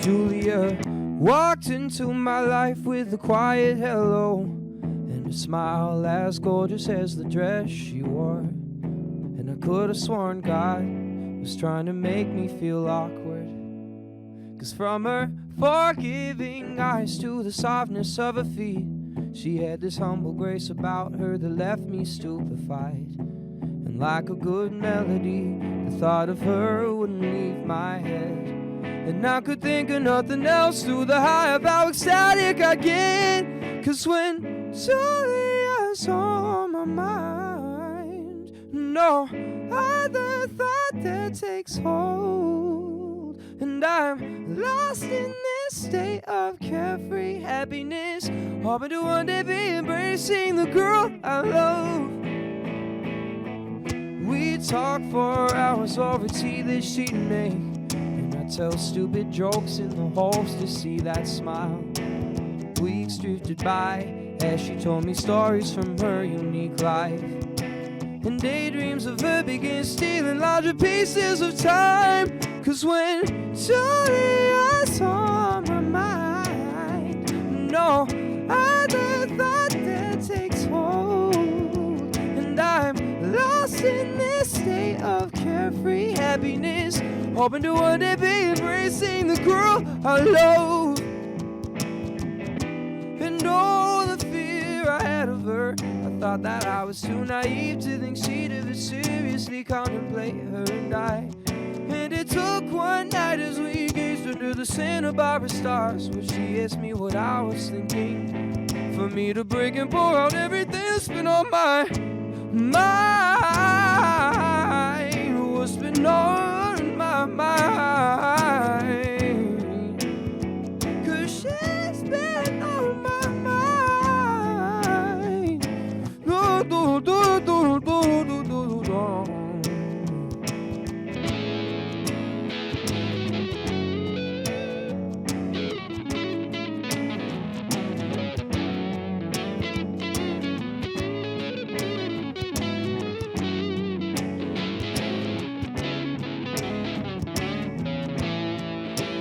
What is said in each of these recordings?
Julia walked into my life with a quiet hello and a smile as gorgeous as the dress she wore. And I could have sworn God was trying to make me feel awkward, 'cause from her forgiving eyes to the softness of her feet, she had this humble grace about her that left me stupefied. And like a good melody, the thought of her wouldn't leave my head. And I could think of nothing else through the high of how ecstatic I get. 'Cause when Julia's on my mind, no other thought that takes hold. And I'm lost in this state of carefree happiness, hoping to one day be embracing the girl I love. We talk for hours over tea that she'd make, and I tell stupid jokes in the hopes to see that smile. Weeks drifted by as she told me stories from her unique life, and daydreams of her began stealing larger pieces of time. 'Cause when Julia's on my mind, no other thought that takes hold. And I'm lost in this state of carefree happiness, hoping to one day be embracing the girl I love. And all the fear I had of her, I thought that I was too naive to think she'd ever seriously contemplate her and I. And it took one night as we gazed under the Santa Barbara stars, where she asked me what I was thinking, for me to break and pour out everything that's been on my mind. What's been on my mind? 'Cause she's been on my mind. Do, do, do, do, do, do, do, do.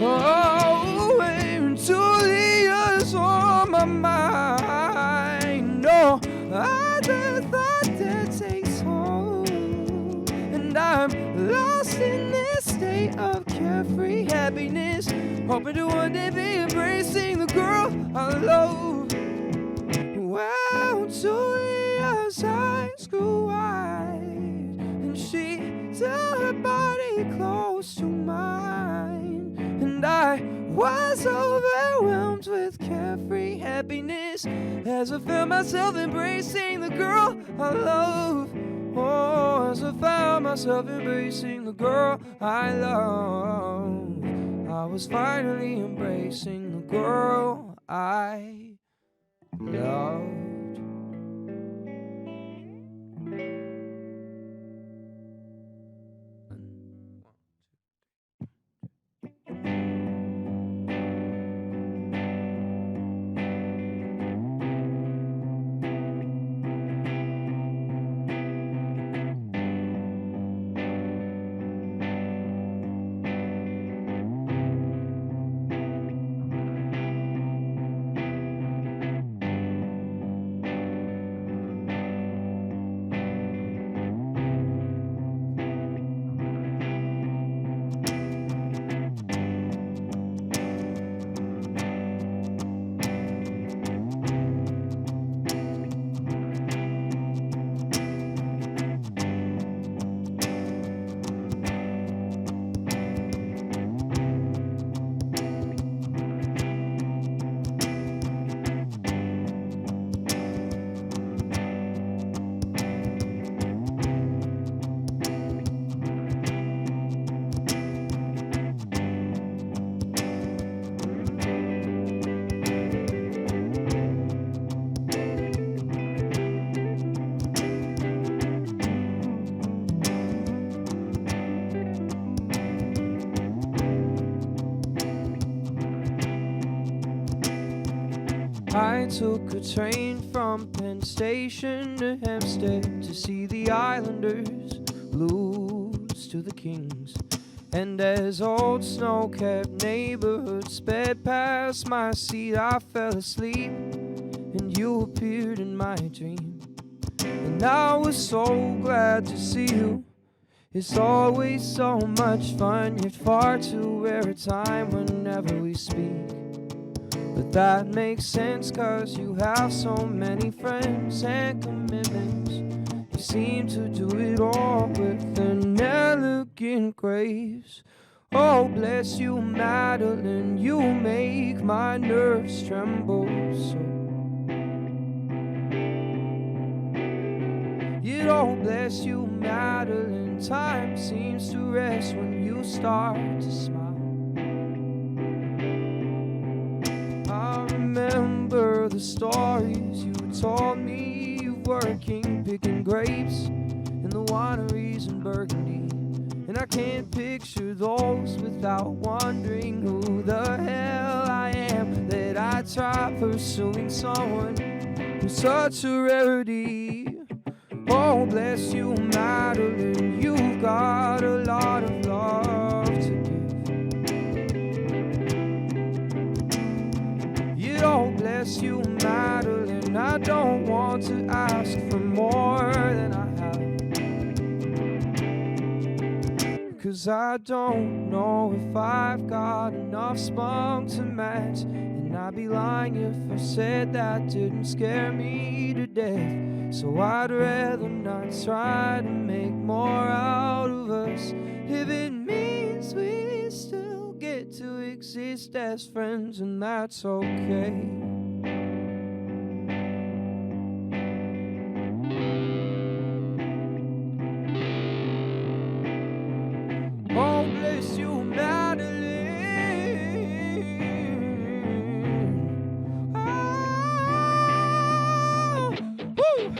Oh, and Julia's on my mind. No other thought that takes hold. And I'm lost in this state of carefree happiness, hoping to one day be embracing the girl I love. Well, Julia's eyes grew wide, and she held her body close to mine. And I was overwhelmed with carefree happiness as I found myself embracing the girl I love. Oh, as I found myself embracing the girl I love, I was finally embracing the girl I loved. I took a train from Penn Station to Hempstead to see the Islanders lose to the Kings. And as old snow-capped neighborhoods sped past my seat, I fell asleep, and you appeared in my dream. And I was so glad to see you. It's always so much fun, yet far too rare a time whenever we speak. But that makes sense, 'cause you have so many friends and commitments. You seem to do it all with an elegant grace. Oh, bless you, Madeline, you make my nerves tremble so. Yet, oh, bless you, Madeline, time seems to rest when you start to smile. I remember the stories you told me of working, picking grapes in the wineries in Burgundy. And I can't picture those without wondering who the hell I am, that I try pursuing someone who's such a rarity. Oh, bless you, Madeline, you've got a lot of love to give. Yet, oh, bless you, Madeline, I don't want to ask for more than I have. 'Cause I don't know if I've got enough spunk to match, and I'd be lying if I said that didn't scare me to death. So I'd rather not try to make more out of us, if it means we still get to exist as friends, and that's okay. Oh, bless you, Madeline. Oh, woo.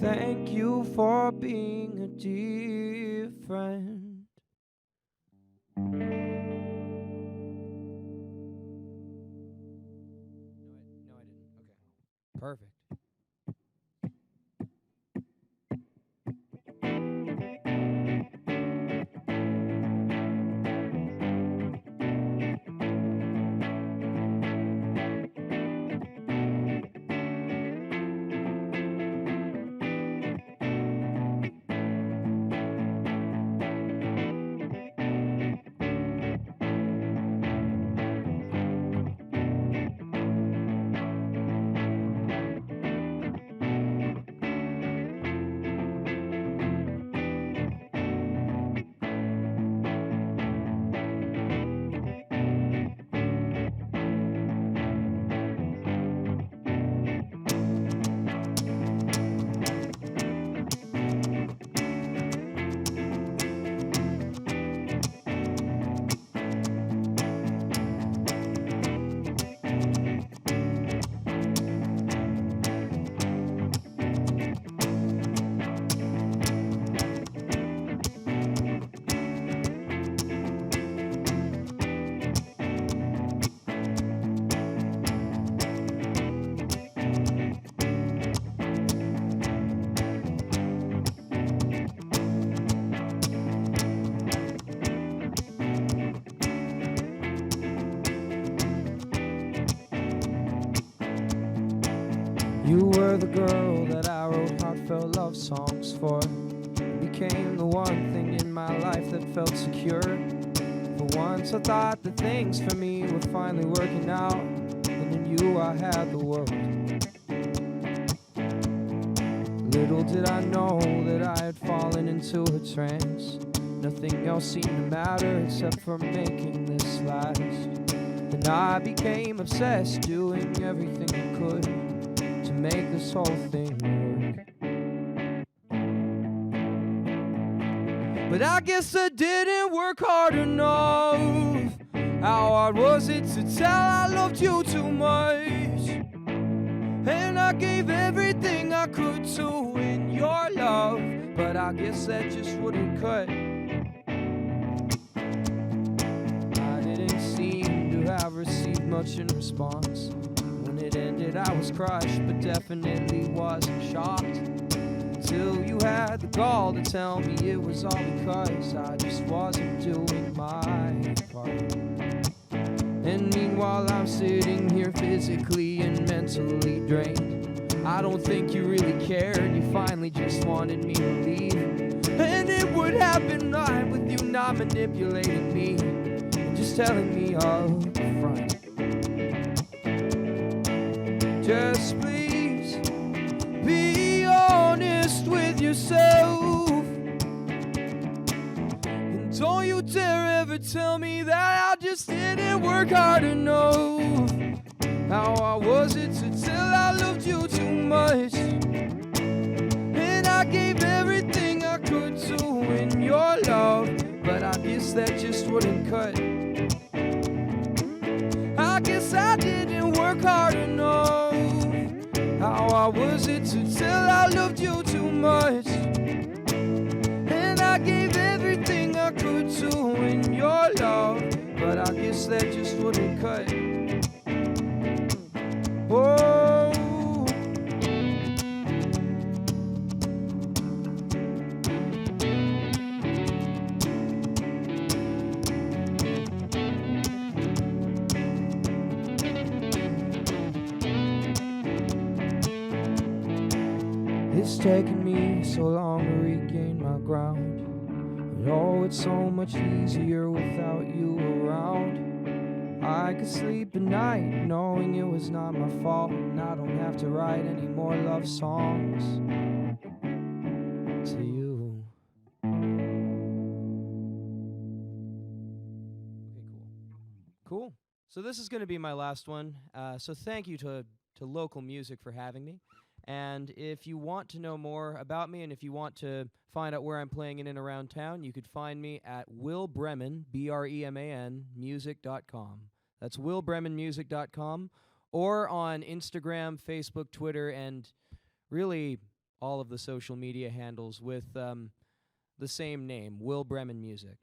Thank you for being a dear friend. No, I didn't. Okay. Perfect. You were the girl that I wrote heartfelt love songs for. You became the one thing in my life that felt secure. For once I thought that things for me were finally working out, and in you I had the world. Little did I know that I had fallen into a trance. Nothing else seemed to matter except for making this last. And I became obsessed, doing everything I could to make this whole thing work. But I guess I didn't work hard enough. How hard was it to tell I loved you too much? And I gave everything I could to win your love, but I guess that just wouldn't cut. I didn't seem to have received much in response. When it ended I was crushed, but definitely wasn't shocked. Until you had the gall to tell me it was all because I just wasn't doing my part. And meanwhile I'm sitting here physically and mentally drained. I don't think you really cared, you finally just wanted me to leave. And it would happen right with you not manipulating me and just telling me up front. Just please be honest with yourself. And don't you dare ever tell me that I just didn't work hard enough. How hard was it to tell I loved you too much? And I gave everything I could to win your love, but I guess that just wouldn't cut. I guess I didn't work hard enough. How hard was it to tell I loved you too much? And I gave everything I could to win your love, but I guess that just wouldn't cut. Whoa. It's taken me so long to regain my ground, but oh, it's so much easier without you around. I could sleep at night knowing it was not my fault, and I don't have to write any more love songs to you. Okay, cool. So this is going to be my last one. So thank you to Local Music for having me. And if you want to know more about me and if you want to find out where I'm playing in and around town, you could find me at willbreman, Breman, music.com. That's willbremanmusic.com, or on Instagram, Facebook, Twitter, and really all of the social media handles with the same name, Will Breman Music.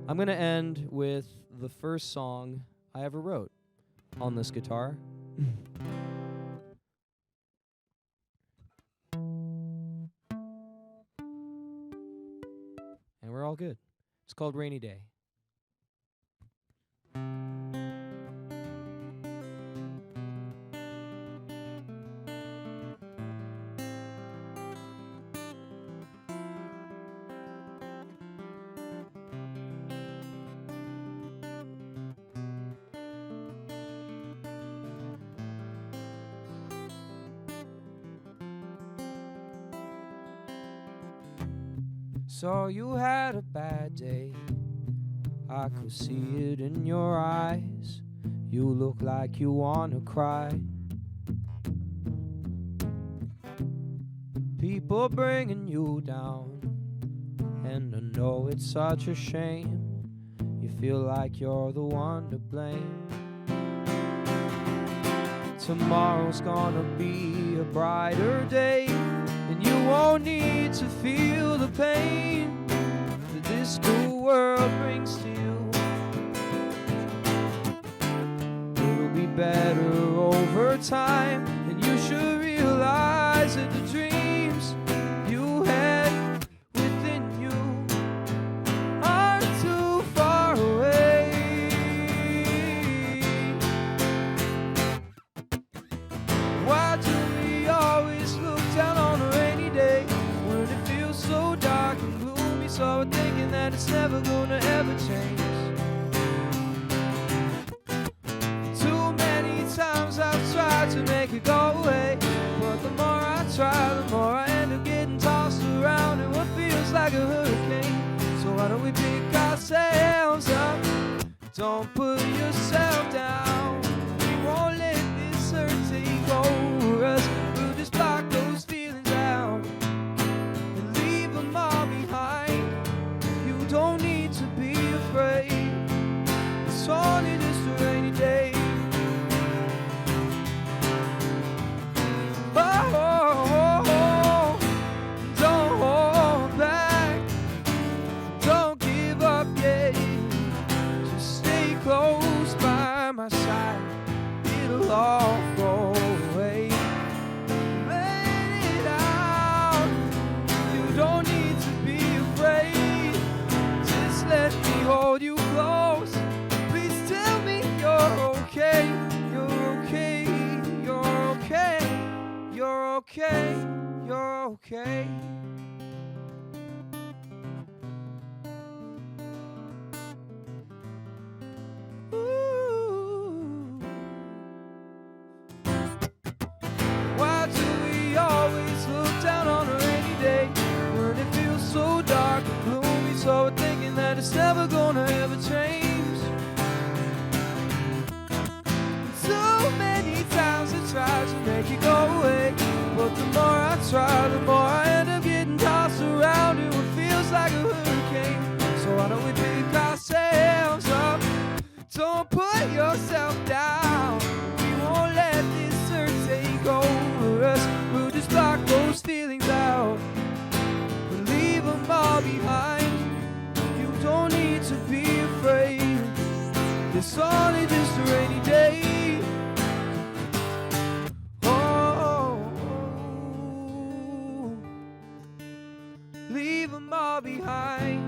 I'm going to end with the first song I ever wrote on this guitar. And we're all good. It's called Rainy Day. So you had a bad day, I could see it in your eyes. You look like you wanna cry. People bringing you down, and I know it's such a shame. You feel like you're the one to blame. Tomorrow's gonna be a brighter day, and you won't need to feel the pain that this cruel world brings to you. It'll be better over time, and you should realize that the dreams you had within you aren't too far away. Why do we always look down on a rainy day when it feels so dark and gloomy? So we're thinking that it's never gonna ever change. Too many times I've tried to make it go away, but the more I try, the more I end up getting tossed around in what feels like a hurricane. Don't put yourself down. We won't let this hurt take over us. We'll just block those feelings out and leave them all behind. You don't need to be afraid. It's only just a rainy day. Oh, don't hold back. Don't give up yet. Just stay close by my side. It'll all go away. Let it out. You don't need to be afraid. Just let me hold you close. Please tell me you're okay. You're okay. You're okay. You're okay. You're okay. Why do we always look down on a rainy day when it feels so dark and gloomy? So we're thinking that it's never gonna ever change. So many times I tried to make it go away, but the more I try, the more I end up getting tossed around in what feels like a hurricane. So why don't we pick ourselves up? Don't put yourself down. We won't let this hurt take over us. We'll just block those feelings out and leave them all behind. You don't need to be afraid. It's only just a rainy day. Leave them all behind.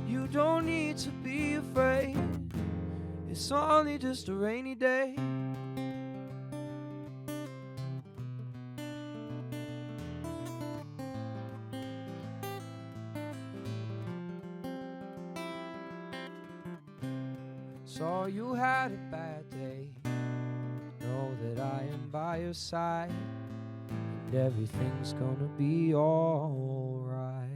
You don't need to be afraid. It's only just a rainy day. So you had a bad day. Know that I am by your side, and everything's gonna be alright.